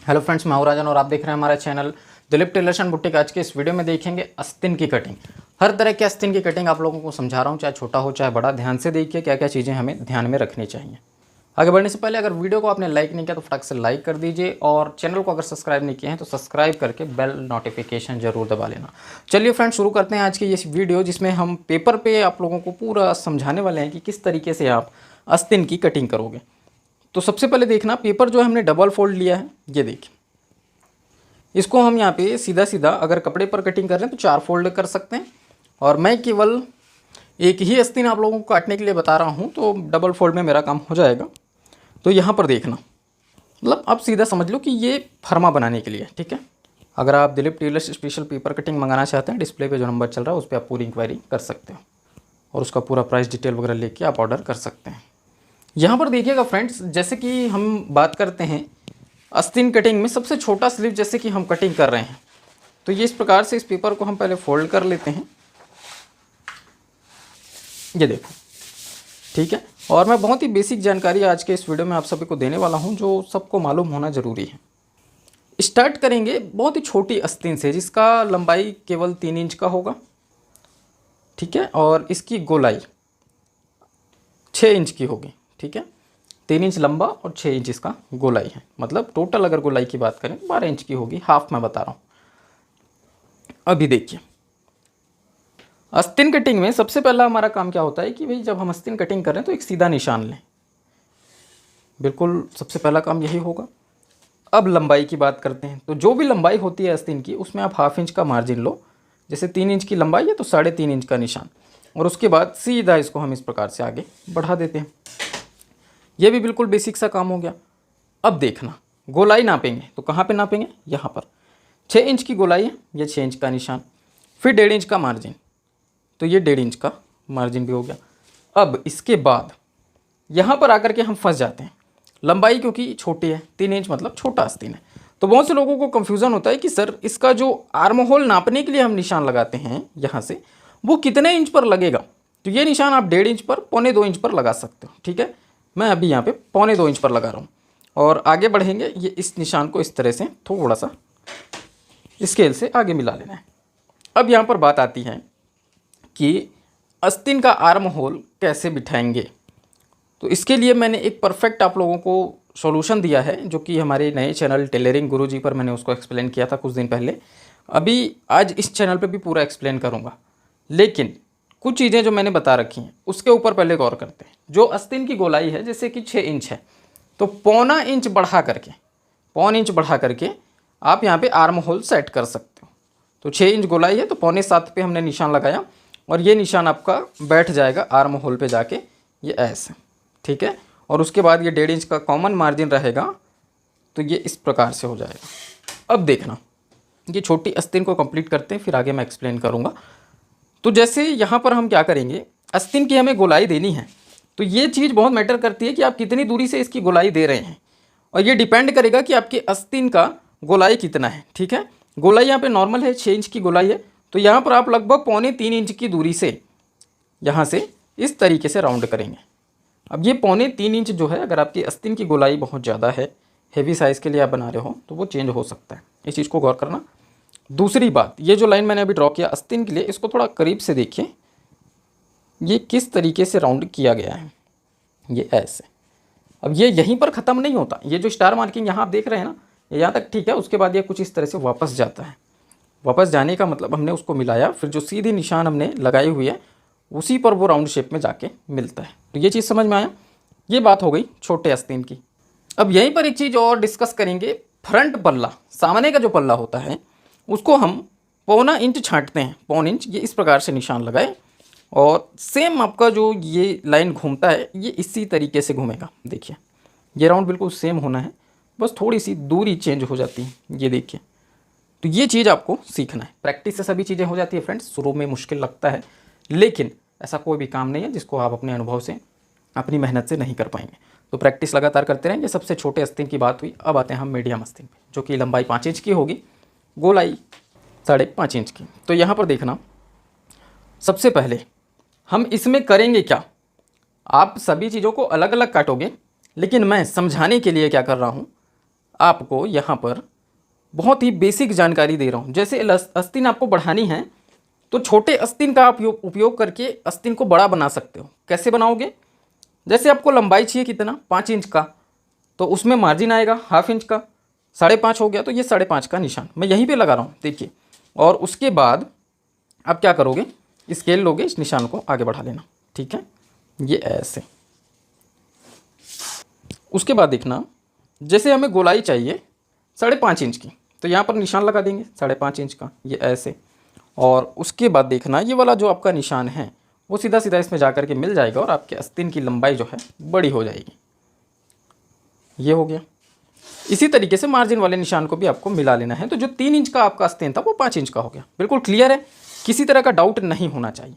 Hello friends, मैं हूं राजन और आप देख रहे हैं हमारा channel Dilip tailors and boutique. आज के इस वीडियो में देखेंगे आस्तीन की कटिंग। हर तरह के आस्तीन की कटिंग आप लोगों को समझा रहा हूं, चाहे छोटा हो चाहे बड़ा। ध्यान से देखिए क्या क्या चीज़ें हमें ध्यान में रखनी चाहिए। आगे बढ़ने से पहले अगर वीडियो को आपने लाइक नहीं किया तो फटाक से लाइक कर दीजिए, और चैनल को अगर सब्सक्राइब नहीं किए हैं तो सब्सक्राइब करके बेल नोटिफिकेशन जरूर दबा लेना। चलिए फ्रेंड्स, शुरू करते हैं आज की ये वीडियो, जिसमें हम पेपर पे आप लोगों को पूरा समझाने वाले हैं कि किस तरीके से आप आस्तीन की कटिंग करोगे। तो सबसे पहले देखना, पेपर जो है हमने डबल फोल्ड लिया है, ये देखिए। इसको हम यहाँ पे सीधा सीधा अगर कपड़े पर कटिंग कर रहे हैं तो 4 फोल्ड कर सकते हैं, और मैं केवल एक ही आस्तीन आप लोगों को काटने के लिए बता रहा हूँ, तो डबल फोल्ड में मेरा काम हो जाएगा। तो यहाँ पर देखना, मतलब आप सीधा समझ लो कि ये फर्मा बनाने के लिए, ठीक है। अगर आप Dilip tailors special paper cutting मंगाना चाहते हैं, डिस्प्ले पे जो नंबर चल रहा है उस पर आप पूरी इंक्वायरी कर सकते हो, और उसका पूरा प्राइस डिटेल वगैरह लेके आप ऑर्डर कर सकते हैं। यहाँ पर देखिएगा फ्रेंड्स, जैसे कि हम बात करते हैं आस्तीन कटिंग में सबसे छोटा स्लीव जैसे कि हम कटिंग कर रहे हैं, तो ये इस प्रकार से इस पेपर को हम पहले फोल्ड कर लेते हैं, ये देखो, ठीक है। और मैं बहुत ही बेसिक जानकारी आज के इस वीडियो में आप सभी को देने वाला हूं, जो सबको मालूम होना ज़रूरी है। स्टार्ट करेंगे बहुत ही छोटी आस्तीन से, जिसका लंबाई केवल 3 इंच का होगा, ठीक है, और इसकी गोलाई 6 इंच की होगी, ठीक है। 3 इंच लंबा और 6 इंच इसका गोलाई है, मतलब टोटल अगर गोलाई की बात करें तो 12 इंच की होगी, हाफ मैं बता रहा हूँ। अभी देखिए, आस्तीन कटिंग में सबसे पहला हमारा काम क्या होता है कि भाई जब हम आस्तीन कटिंग कर रहे हैं तो एक सीधा निशान लें, बिल्कुल सबसे पहला काम यही होगा। अब लंबाई की बात करते हैं, तो जो भी लंबाई होती है आस्तीन की उसमें आप हाफ इंच का मार्जिन लो। जैसे 3 इंच की लंबाई है तो 3.5 इंच का निशान, और उसके बाद सीधा इसको हम इस प्रकार से आगे बढ़ा देते हैं। ये भी बिल्कुल बेसिक सा काम हो गया। अब देखना, गोलाई नापेंगे तो कहाँ पे नापेंगे, यहाँ पर 6 इंच की गोलाई है, ये 6 इंच का निशान, फिर 1.5 इंच का मार्जिन, तो ये 1.5 इंच का मार्जिन भी हो गया। अब इसके बाद यहाँ पर आकर के हम फंस जाते हैं, लंबाई क्योंकि छोटी है, 3 इंच मतलब छोटा आस्तीन है। तो बहुत से लोगों को कन्फ्यूज़न होता है कि सर इसका जो आर्म होल नापने के लिए हम निशान लगाते हैं यहाँ से, वो कितने इंच पर लगेगा। तो ये निशान आप 1.5 इंच पर, 1.25 इंच पर लगा सकते हो, ठीक है। मैं अभी यहाँ पे 1.25 इंच पर लगा रहा हूँ, और आगे बढ़ेंगे, ये इस निशान को इस तरह से थोड़ा सा स्केल से आगे मिला लेना है। अब यहाँ पर बात आती है कि आस्तीन का आर्म होल कैसे बिठाएंगे। तो इसके लिए मैंने एक परफेक्ट आप लोगों को सॉल्यूशन दिया है, जो कि हमारे नए चैनल टेलरिंग गुरुजी पर मैंने उसको एक्सप्लेन किया था कुछ दिन पहले। अभी आज इस चैनल पे भी पूरा एक्सप्लेन करूँगा, लेकिन कुछ चीज़ें जो मैंने बता रखी हैं उसके ऊपर पहले गौर करते हैं। जो आस्तीन की गोलाई है जैसे कि 6 इंच है, तो 1.25 इंच बढ़ा करके, 1.25 इंच बढ़ा करके आप यहाँ पे आर्म होल सेट कर सकते हो। तो 6 इंच गोलाई है तो 6.25 पे हमने निशान लगाया, और ये निशान आपका बैठ जाएगा आर्म होल पे जाके, ये ऐसे, ठीक है। और उसके बाद ये 1.5 इंच का कॉमन मार्जिन रहेगा, तो ये इस प्रकार से हो जाएगा। अब देखना, ये छोटी आस्तीन को कंप्लीट करते हैं, फिर आगे मैं एक्सप्लेन करूँगा। तो जैसे यहाँ पर हम क्या करेंगे, आस्तीन की हमें गोलाई देनी है, तो ये चीज़ बहुत मैटर करती है कि आप कितनी दूरी से इसकी गोलाई दे रहे हैं, और ये डिपेंड करेगा कि आपके आस्तीन का गोलाई कितना है, ठीक है। गोलाई यहाँ पे नॉर्मल है, 6 इंच की गोलाई है, तो यहाँ पर आप लगभग 2.25-3 इंच की दूरी से यहाँ से इस तरीके से राउंड करेंगे। अब ये 2.25-3 इंच जो है, अगर आपकी आस्तीन की गोलाई बहुत ज़्यादा है, हेवी साइज़ के लिए आप बना रहे हो, तो वो चेंज हो सकता है, इस चीज़ को गौर करना। दूसरी बात, ये जो लाइन मैंने अभी ड्रॉ किया आस्तीन के लिए, इसको थोड़ा करीब से देखिए, ये किस तरीके से राउंड किया गया है, ये ऐसे। अब ये यहीं पर ख़त्म नहीं होता, ये जो स्टार मार्किंग यहाँ आप देख रहे हैं ना, ये यहाँ तक ठीक है। उसके बाद ये कुछ इस तरह से वापस जाता है। वापस जाने का मतलब हमने उसको मिलाया, फिर जो सीधी निशान हमने लगाई हुई है उसी पर वो राउंड शेप में जाके मिलता है। तो ये चीज़ समझ में आया, ये बात हो गई छोटे आस्तीन की। अब यहीं पर एक चीज़ और डिस्कस करेंगे, फ्रंट पल्ला, सामने का जो पल्ला होता है उसको हम 1.25 इंच छांटते हैं, 1.25 इंच, ये इस प्रकार से निशान लगाए, और सेम आपका जो ये लाइन घूमता है ये इसी तरीके से घूमेगा। देखिए, ये राउंड बिल्कुल सेम होना है, बस थोड़ी सी दूरी चेंज हो जाती है, ये देखिए। तो ये चीज़ आपको सीखना है, प्रैक्टिस से सभी चीज़ें हो जाती है फ्रेंड्स। शुरू में मुश्किल लगता है, लेकिन ऐसा कोई भी काम नहीं है जिसको आप अपने अनुभव से, अपनी मेहनत से नहीं कर पाएंगे। तो प्रैक्टिस लगातार करते रहेंगे। सबसे छोटे आस्तीन की बात हुई, अब आते हैं हम मीडियम आस्तीन पे, जो कि लंबाई 5 इंच की होगी, गोलाई 5.5 इंच की। तो यहाँ पर देखना, सबसे पहले हम इसमें करेंगे क्या, आप सभी चीज़ों को अलग अलग काटोगे, लेकिन मैं समझाने के लिए क्या कर रहा हूँ, आपको यहाँ पर बहुत ही बेसिक जानकारी दे रहा हूँ। जैसे आस्तीन आपको बढ़ानी है तो छोटे आस्तीन का आप उपयोग करके आस्तीन को बड़ा बना सकते हो। कैसे बनाओगे? जैसे आपको लंबाई चाहिए कितना, 5 इंच का, तो उसमें मार्जिन आएगा ½ इंच का, 5.5 हो गया, तो ये 5.5 का निशान मैं यहीं पे लगा रहा हूँ, देखिए। और उसके बाद आप क्या करोगे, स्केल लोगे, इस निशान को आगे बढ़ा लेना, ठीक है, ये ऐसे। उसके बाद देखना, जैसे हमें गोलाई चाहिए 5.5 इंच की, तो यहाँ पर निशान लगा देंगे 5.5 इंच का, ये ऐसे। और उसके बाद देखना, ये वाला जो आपका निशान है वो सीधा सीधा इसमें जा कर के मिल जाएगा और आपके आस्तीन की लंबाई जो है बड़ी हो जाएगी। ये हो गया। इसी तरीके से मार्जिन वाले निशान को भी आपको मिला लेना है। तो जो 3 इंच का आपका आस्तीन था वो 5 इंच का हो गया। बिल्कुल क्लियर है, किसी तरह का डाउट नहीं होना चाहिए।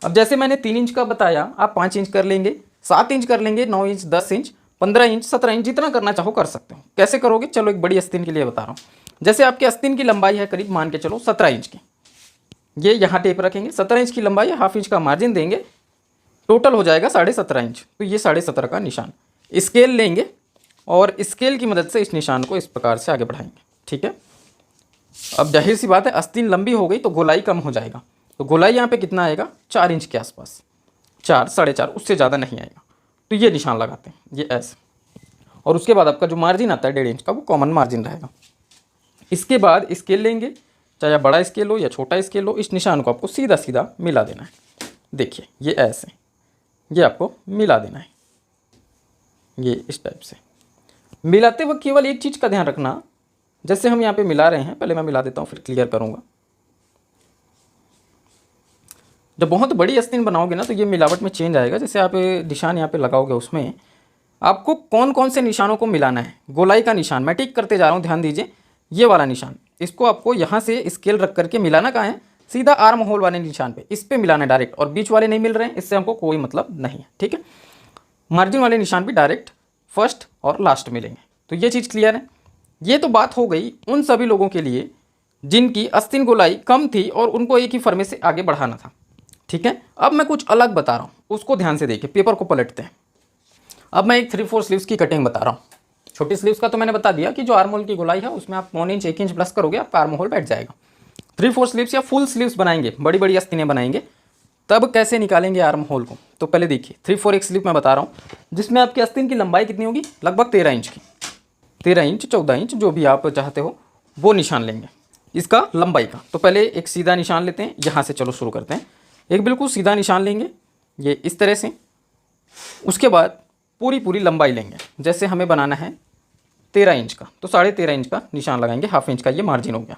अब जैसे मैंने 3 इंच का बताया, आप 5 इंच कर लेंगे, 7 इंच कर लेंगे, 9 इंच, 10 इंच, 15 इंच, 17 इंच, जितना करना चाहो कर सकते हो। कैसे करोगे? चलो एक बड़ी आस्तीन के लिए बता रहा हूँ। जैसे आपके आस्तीन की लंबाई है करीब, मान के चलो 17 इंच की, ये यहाँ टेप रखेंगे, 17 इंच की लंबाई है, ½ इंच का मार्जिन देंगे, टोटल हो जाएगा 17.5 इंच। तो ये 17.5 का निशान। स्केल लेंगे और स्केल की मदद से इस निशान को इस प्रकार से आगे बढ़ाएंगे, ठीक है। अब जाहिर सी बात है, आस्तीन लंबी हो गई तो गोलाई कम हो जाएगा। तो गोलाई यहाँ पे कितना आएगा? 4 इंच के आसपास, 4, 4.5, उससे ज़्यादा नहीं आएगा। तो ये निशान लगाते हैं, ये ऐसे। और उसके बाद आपका जो मार्जिन आता है 1.5 इंच का, वो कॉमन मार्जिन रहेगा। इसके बाद स्केल लेंगे, चाहे बड़ा स्केल हो या छोटा स्केल हो, इस निशान को आपको सीधा सीधा मिला देना है। देखिए ये ऐसे, ये आपको मिला देना है, ये इस टाइप से। मिलाते वक्त केवल एक चीज़ का ध्यान रखना, जैसे हम यहाँ पे मिला रहे हैं, पहले मैं मिला देता हूँ फिर क्लियर करूँगा। जब बहुत बड़ी आस्तीन बनाओगे ना तो ये मिलावट में चेंज आएगा। जैसे आप निशान यहाँ पे लगाओगे, उसमें आपको कौन कौन से निशानों को मिलाना है। गोलाई का निशान मैं टिक करते जा रहा हूँ, ध्यान दीजिए, ये वाला निशान, इसको आपको यहाँ से स्केल रख करके मिलाना कहाँ है? सीधा आर्म होल वाले निशान पे, इस पे मिलाना है डायरेक्ट। और बीच वाले नहीं मिल रहे हैं, इससे हमको कोई मतलब नहीं है, ठीक है। मार्जिन वाले निशान भी डायरेक्ट फर्स्ट और लास्ट मिलेंगे। तो ये चीज़ क्लियर है। ये तो बात हो गई उन सभी लोगों के लिए जिनकी आस्तीन गोलाई कम थी और उनको एक ही फर्मे से आगे बढ़ाना था, ठीक है। अब मैं कुछ अलग बता रहा हूँ, उसको ध्यान से देखिए, पेपर को पलटते हैं। अब मैं एक 3/4 स्लीव्स की कटिंग बता रहा हूँ। छोटी स्लीव्स का तो मैंने बता दिया कि जो आर्म होल की गोलाई है उसमें आप 1 इंच 1 इंच प्लस करोगे, आपका आर्म होल बैठ जाएगा। 3/4 स्लीव्स या फुल स्लीव्स बनाएंगे, बड़ी बड़ी आस्तीनें बनाएंगे, तब कैसे निकालेंगे आर्म होल को? तो पहले देखिए 3/4 एक स्लीव मैं बता रहा हूँ, जिसमें आपकी आस्तीन की लंबाई कितनी होगी? लगभग 13 इंच की, 13 इंच 14 इंच जो भी आप चाहते हो वो निशान लेंगे इसका लंबाई का। तो पहले एक सीधा निशान लेते हैं, यहाँ से चलो शुरू करते हैं। एक बिल्कुल सीधा निशान लेंगे, ये इस तरह से। उसके बाद पूरी लंबाई लेंगे, जैसे हमें बनाना है 13 इंच का, तो 13.5 इंच का निशान लगाएंगे, ½ इंच का ये मार्जिन हो गया।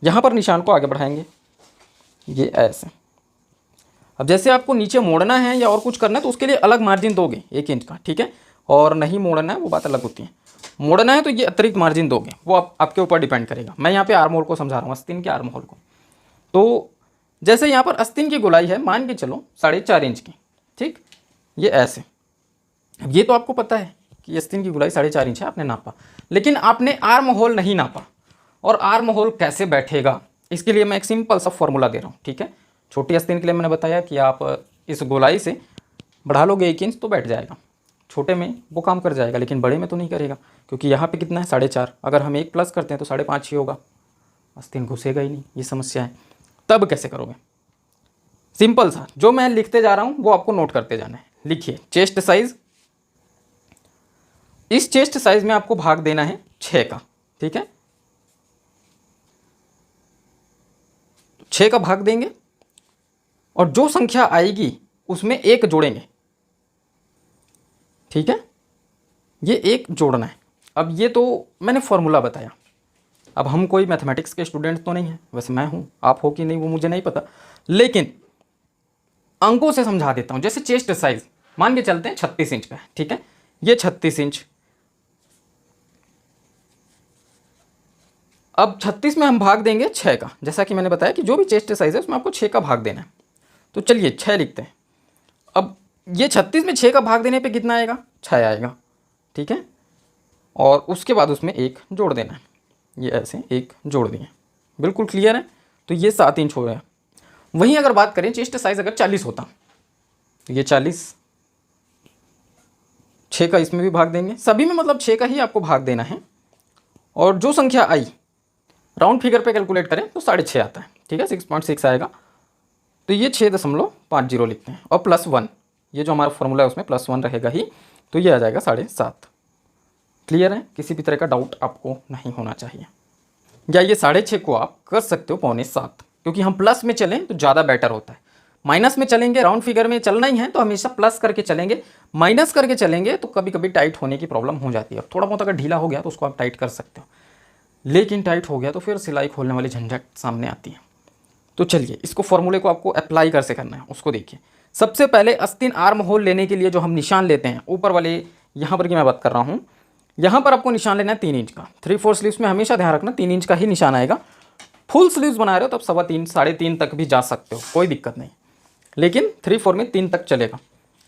यहाँ पर निशान को आगे बढ़ाएंगे, ये ऐसे। अब जैसे आपको नीचे मोड़ना है या और कुछ करना है तो उसके लिए अलग मार्जिन दोगे 1 इंच का, ठीक है। और नहीं मोड़ना है वो बात अलग होती है। मोड़ना है तो ये अतिरिक्त मार्जिन दोगे, वो आपके ऊपर डिपेंड करेगा। मैं यहाँ पे आर्म होल को समझा रहा हूँ, आस्तीन के आर्म होल को। तो जैसे यहाँ पर आस्तीन की गोलाई है, मान के चलो 4.5 इंच की, ठीक, ये ऐसे। अब ये तो आपको पता है कि आस्तीन की गोलाई 4.5 इंच है, आपने नापा, लेकिन आपने आर्म होल नहीं नापा। और आर्म होल कैसे बैठेगा, इसके लिए मैं एक सिंपल सा फॉर्मूला दे रहा हूँ, ठीक है। छोटी आस्तीन के लिए मैंने बताया कि आप इस गोलाई से बढ़ा लोगे 1 इंच तो बैठ जाएगा, छोटे में वो काम कर जाएगा, लेकिन बड़े में तो नहीं करेगा, क्योंकि यहाँ पे कितना है 4.5। अगर हम 1 प्लस करते हैं तो 5.5 ही होगा, आस्तीन घुसेगा ही नहीं, ये समस्या है। तब कैसे करोगे? सिंपल सा, जो मैं लिखते जा रहा हूँ वो आपको नोट करते जाना है। लिखिए, चेस्ट साइज, इस चेस्ट साइज में आपको भाग देना है 6 का, ठीक है। 6 का भाग देंगे और जो संख्या आएगी उसमें 1 जोड़ेंगे, ठीक है। ये 1 जोड़ना है। अब ये तो मैंने फॉर्मूला बताया। अब हम कोई मैथमेटिक्स के स्टूडेंट तो नहीं हैं, वैसे मैं हूँ, आप हो कि नहीं वो मुझे नहीं पता, लेकिन अंकों से समझा देता हूँ। जैसे चेस्ट साइज मान के चलते हैं 36 इंच का है, ठीक है। ये 36 इंच, अब 36 में हम भाग देंगे 6 का, जैसा कि मैंने बताया कि जो भी चेस्ट साइज है उसमें आपको 6 का भाग देना है। तो चलिए 6 लिखते हैं। अब ये 36 में 6 का भाग देने पे कितना आएगा? 6 आएगा, ठीक है। और उसके बाद उसमें 1 जोड़ देना है, ये ऐसे 1 जोड़ दिए, बिल्कुल क्लियर है। तो ये 7 इंच हो गया। वहीं अगर बात करें चेस्ट साइज अगर 40 होता तो ये 40, 6 का इसमें भी भाग देंगे, सभी में मतलब 6 का ही आपको भाग देना है। और जो संख्या आई राउंड फिगर पे कैलकुलेट करें तो 6.5 आता है, ठीक है, 6.6 आएगा। तो ये 6.50 लिखते हैं और +1, ये जो हमारा फॉर्मूला है उसमें +1 रहेगा ही, तो ये आ जाएगा 7.5। क्लियर है, किसी भी तरह का डाउट आपको नहीं होना चाहिए। या ये 6.5 को आप कर सकते हो 6.75, क्योंकि हम प्लस में चलें तो ज़्यादा बेटर होता है। माइनस में चलेंगे, राउंड फिगर में चलना ही है तो हमेशा प्लस करके चलेंगे, माइनस करके चलेंगे तो कभी कभी टाइट होने की प्रॉब्लम हो जाती है। थोड़ा बहुत अगर ढीला हो गया तो उसको आप टाइट कर सकते हो, लेकिन टाइट हो गया तो फिर सिलाई खोलने वाली झंझट सामने आती है। तो चलिए इसको फॉर्मूले को आपको अप्लाई कैसे करना है उसको देखिए। सबसे पहले आस्तीन आर्म होल लेने के लिए जो हम निशान लेते हैं ऊपर वाले, यहाँ पर की मैं बात कर रहा हूँ, यहाँ पर आपको निशान लेना है 3 इंच का। 3/4 स्लीव्स में हमेशा ध्यान रखना 3 इंच का ही निशान आएगा। फुल स्लीव्स बना रहे हो तब 3.25 3.5 तक भी जा सकते हो, कोई दिक्कत नहीं, लेकिन 3/4 में 3 तक चलेगा।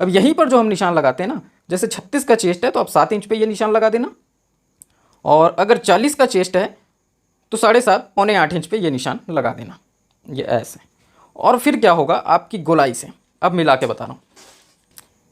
अब यहीं पर जो हम निशान लगाते हैं ना, जैसे 36 का चेस्ट है तो आप 7 इंच पे ये निशान लगा देना, और अगर 40 का चेस्ट है तो 7.5 पौने 8 इंच पे ये निशान लगा देना, ये ऐसे। और फिर क्या होगा आपकी गोलाई से, अब मिला के बता रहा हूँ,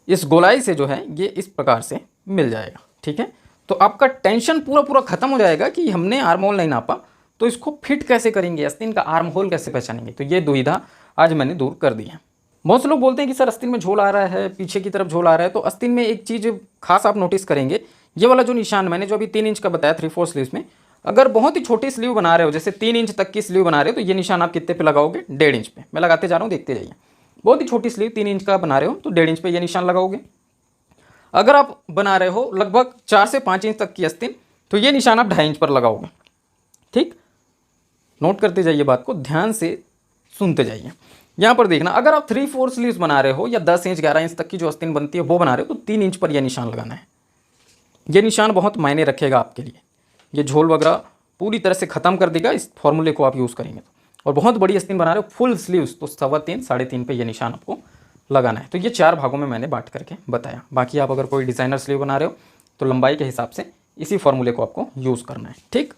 इस गोलाई से जो है ये इस प्रकार से मिल जाएगा, ठीक है। तो आपका टेंशन पूरा खत्म हो जाएगा कि हमने आर्म होल नहीं नापा तो इसको फिट कैसे करेंगे, आस्तीन का आर्म होल कैसे पहचानेंगे। तो ये दुविधा आज मैंने दूर कर दी है। बहुत से लोग बोलते हैं कि सर आस्तीन में झोल आ रहा है, पीछे की तरफ झोल आ रहा है। तो आस्तीन में एक चीज़ खास आप नोटिस करेंगे, ये वाला जो निशान मैंने जो अभी 3 इंच का बताया 3/4 स्लीव्स में, अगर बहुत ही छोटी स्लीव बना रहे हो, जैसे 3 इंच तक की स्लीव बना रहे हो, तो ये निशान आप कितने पे लगाओगे, 1.5 इंच पे। मैं लगाते जा रहा हूँ, देखते जाइए। बहुत ही छोटी स्लीव 3 इंच का बना रहे हो तो 1.5 इंच पे ये निशान लगाओगे। अगर आप बना रहे हो लगभग 4 से 5 इंच तक की आस्तीन, तो ये निशान आप 2.5 इंच पर लगाओगे, ठीक। नोट करते जाइए, बात को ध्यान से सुनते जाइए। यहाँ पर देखना, अगर आप 3/4 स्लीव्स बना रहे हो या 10 इंच 11 इंच तक की जो आस्तीन बनती है वो बना रहे हो, तो 3 इंच पर यह निशान लगाना है। ये निशान बहुत मायने रखेगा आपके लिए, ये झोल वगैरह पूरी तरह से ख़त्म कर देगा इस फॉर्मूले को आप यूज़ करेंगे तो। और बहुत बड़ी आस्तीन बना रहे हो फुल स्लीव्स, तो 3.25 3.5 पे ये निशान आपको लगाना है। तो ये 4 भागों में मैंने बांट करके बताया। बाकी आप अगर कोई डिज़ाइनर स्लीव बना रहे हो तो लंबाई के हिसाब से इसी फॉर्मूले को आपको यूज़ करना है, ठीक।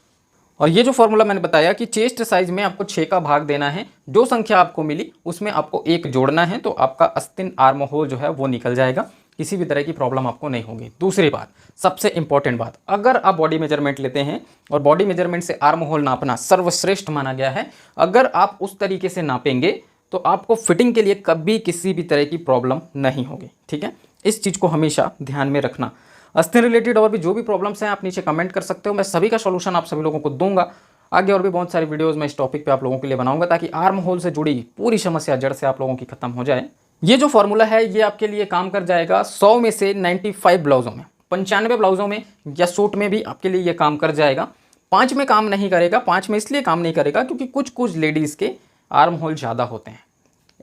और ये जो फॉर्मूला मैंने बताया कि चेस्ट साइज में आपको 6 का भाग देना है, जो संख्या आपको मिली उसमें आपको 1 जोड़ना है, तो आपका आस्तीन आर्म होल जो है वो निकल जाएगा, किसी भी तरह की प्रॉब्लम आपको नहीं होगी। दूसरी बात, सबसे इंपॉर्टेंट बात, अगर आप बॉडी मेजरमेंट लेते हैं और बॉडी मेजरमेंट से आर्म होल नापना सर्वश्रेष्ठ माना गया है, अगर आप उस तरीके से नापेंगे तो आपको फिटिंग के लिए कभी किसी भी तरह की प्रॉब्लम नहीं होगी, ठीक है। इस चीज़ को हमेशा ध्यान में रखना। आस्तीन रिलेटेड और भी जो भी प्रॉब्लम्स हैं आप नीचे कमेंट कर सकते हो, मैं सभी का सॉल्यूशन आप सभी लोगों को दूंगा। आगे और भी बहुत सारी वीडियोस मैं इस टॉपिक पे आप लोगों के लिए बनाऊंगा, ताकि आर्म होल से जुड़ी पूरी समस्या जड़ से आप लोगों की खत्म हो जाए। ये जो फॉर्मूला है ये आपके लिए काम कर जाएगा 100 में से 95 ब्लाउजों में, 95 ब्लाउजों में या सूट में भी आपके लिए ये काम कर जाएगा। 5 में काम नहीं करेगा। 5 में इसलिए काम नहीं करेगा क्योंकि कुछ लेडीज़ के आर्म होल ज़्यादा होते हैं।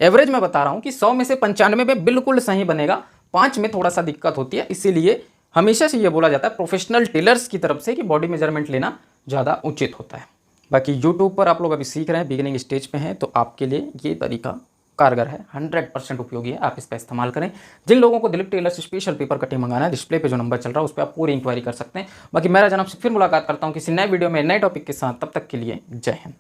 एवरेज मैं बता रहा हूँ कि 100 में से 95 में बिल्कुल सही बनेगा, 5 में थोड़ा सा दिक्कत होती है। इसीलिए हमेशा से ये बोला जाता है प्रोफेशनल टेलर्स की तरफ से कि बॉडी मेजरमेंट लेना ज़्यादा उचित होता है। बाकी यूट्यूब पर आप लोग अभी सीख रहे हैं, बिगिनिंग स्टेज पे हैं, तो आपके लिए ये तरीका कारगर है, 100% उपयोगी है, आप इसका इस्तेमाल करें। जिन लोगों को दिलीप टेलर से स्पेशल पेपर कटिंग मंगाना है, डिस्प्ले पे जो नंबर चल रहा है उस पर आप पूरी इंक्वायरी कर सकते हैं। बाकी मेरा जनाब से फिर मुलाकात करता हूँ किसी नए वीडियो में नए टॉपिक के साथ, तब तक के लिए जय हिंद।